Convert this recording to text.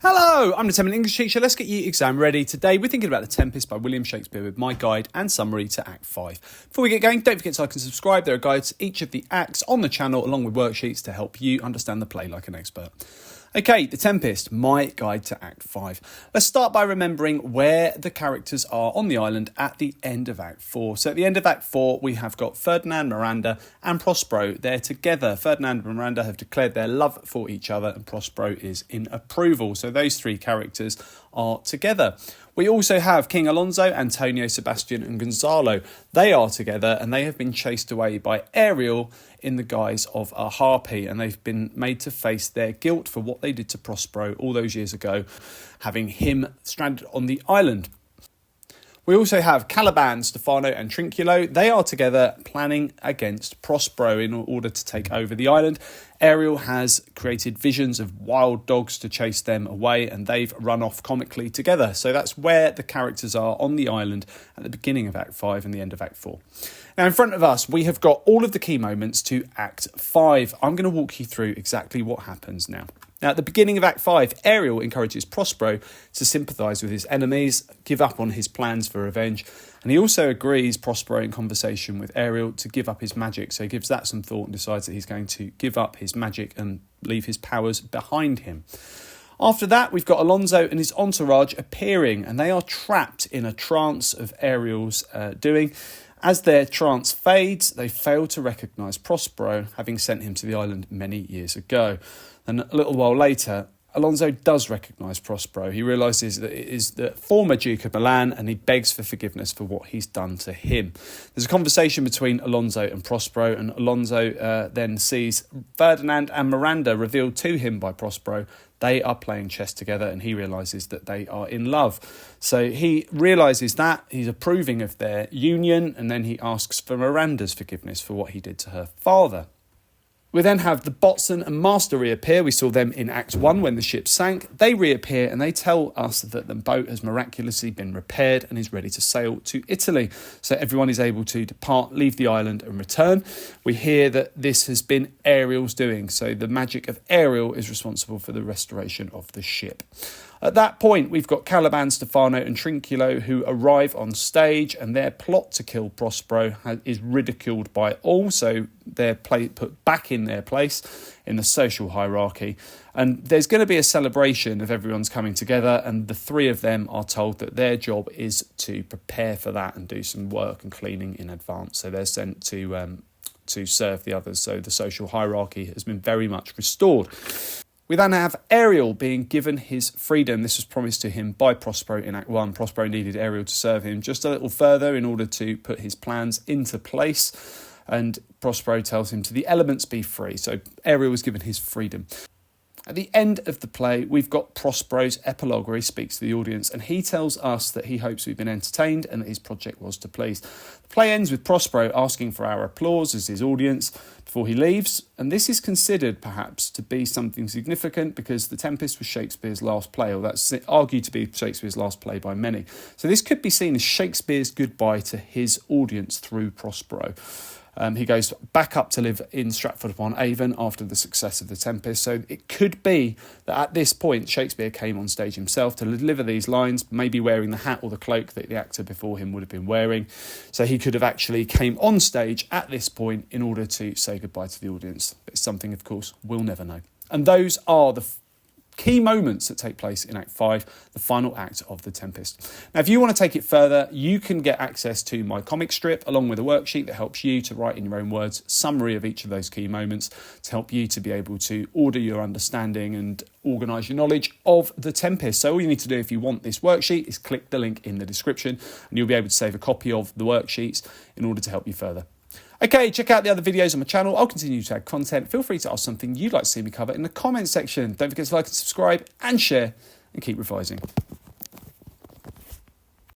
Hello, I'm the English teacher. Let's get you exam ready. Today we're thinking about The Tempest by William Shakespeare with my guide and summary to Act 5. Before we get going, don't forget to like and subscribe. There are guides to each of the acts on the channel along with worksheets to help you understand the play like an expert. Okay, The Tempest, my guide to Act 5. Let's start by remembering where the characters are on the island at the end of Act 4. So at the end of Act 4, we have got Ferdinand, Miranda and Prospero. They're together. Ferdinand and Miranda have declared their love for each other and Prospero is in approval. So those three characters are together. We also have King Alonso, Antonio, Sebastian and Gonzalo. They are together and they have been chased away by Ariel in the guise of a harpy, and they've been made to face their guilt for what they did to Prospero all those years ago, having him stranded on the island. We also have Caliban, Stefano and Trinculo. They are together planning against Prospero in order to take over the island. Ariel has created visions of wild dogs to chase them away and they've run off comically together. So that's where the characters are on the island at the beginning of Act 5 and the end of Act 4. Now in front of us, we have got all of the key moments to Act 5. I'm going to walk you through exactly what happens now. Now, at the beginning of Act 5, Ariel encourages Prospero to sympathise with his enemies, give up on his plans for revenge, and he also agrees, Prospero in conversation with Ariel, to give up his magic. So he gives that some thought and decides that he's going to give up his magic and leave his powers behind him. After that, we've got Alonso and his entourage appearing, and they are trapped in a trance of Ariel's doing. As their trance fades, they fail to recognise Prospero, having sent him to the island many years ago. And a little while later, Alonso does recognise Prospero. He realises that it is the former Duke of Milan and he begs for forgiveness for what he's done to him. There's a conversation between Alonso and Prospero, and Alonso then sees Ferdinand and Miranda revealed to him by Prospero. They are playing chess together and he realises that they are in love. So he realises that, he's approving of their union, and then he asks for Miranda's forgiveness for what he did to her father. We then have the boatswain and master reappear. We saw them in Act 1 when the ship sank. They reappear and they tell us that the boat has miraculously been repaired and is ready to sail to Italy. So everyone is able to depart, leave the island and return. We hear that this has been Ariel's doing. So the magic of Ariel is responsible for the restoration of the ship. At that point, we've got Caliban, Stefano and Trinculo who arrive on stage, and their plot to kill Prospero is ridiculed by all, so they're put back in their place in the social hierarchy. And there's going to be a celebration of everyone's coming together, and the three of them are told that their job is to prepare for that and do some work and cleaning in advance. So they're sent to serve the others. So the social hierarchy has been very much restored. We then have Ariel being given his freedom. This was promised to him by Prospero in Act 1. Prospero needed Ariel to serve him just a little further in order to put his plans into place. And Prospero tells him to the elements be free. So Ariel was given his freedom. At the end of the play, we've got Prospero's epilogue where he speaks to the audience and he tells us that he hopes we've been entertained and that his project was to please. The play ends with Prospero asking for our applause as his audience before he leaves, and this is considered perhaps to be something significant because The Tempest was Shakespeare's last play, or that's argued to be Shakespeare's last play by many. So this could be seen as Shakespeare's goodbye to his audience through Prospero. He goes back up to live in Stratford-upon-Avon after the success of The Tempest. So it could be that at this point Shakespeare came on stage himself to deliver these lines, maybe wearing the hat or the cloak that the actor before him would have been wearing. So he could have actually came on stage at this point in order to say goodbye to the audience. It's something, of course, we'll never know. And those are the key moments that take place in Act 5, the final act of The Tempest. Now, if you want to take it further, you can get access to my comic strip along with a worksheet that helps you to write in your own words summary of each of those key moments to help you to be able to order your understanding and organise your knowledge of The Tempest. So all you need to do if you want this worksheet is click the link in the description and you'll be able to save a copy of the worksheets in order to help you further. Okay, check out the other videos on my channel. I'll continue to add content. Feel free to ask something you'd like to see me cover in the comments section. Don't forget to like and subscribe and share and keep revising.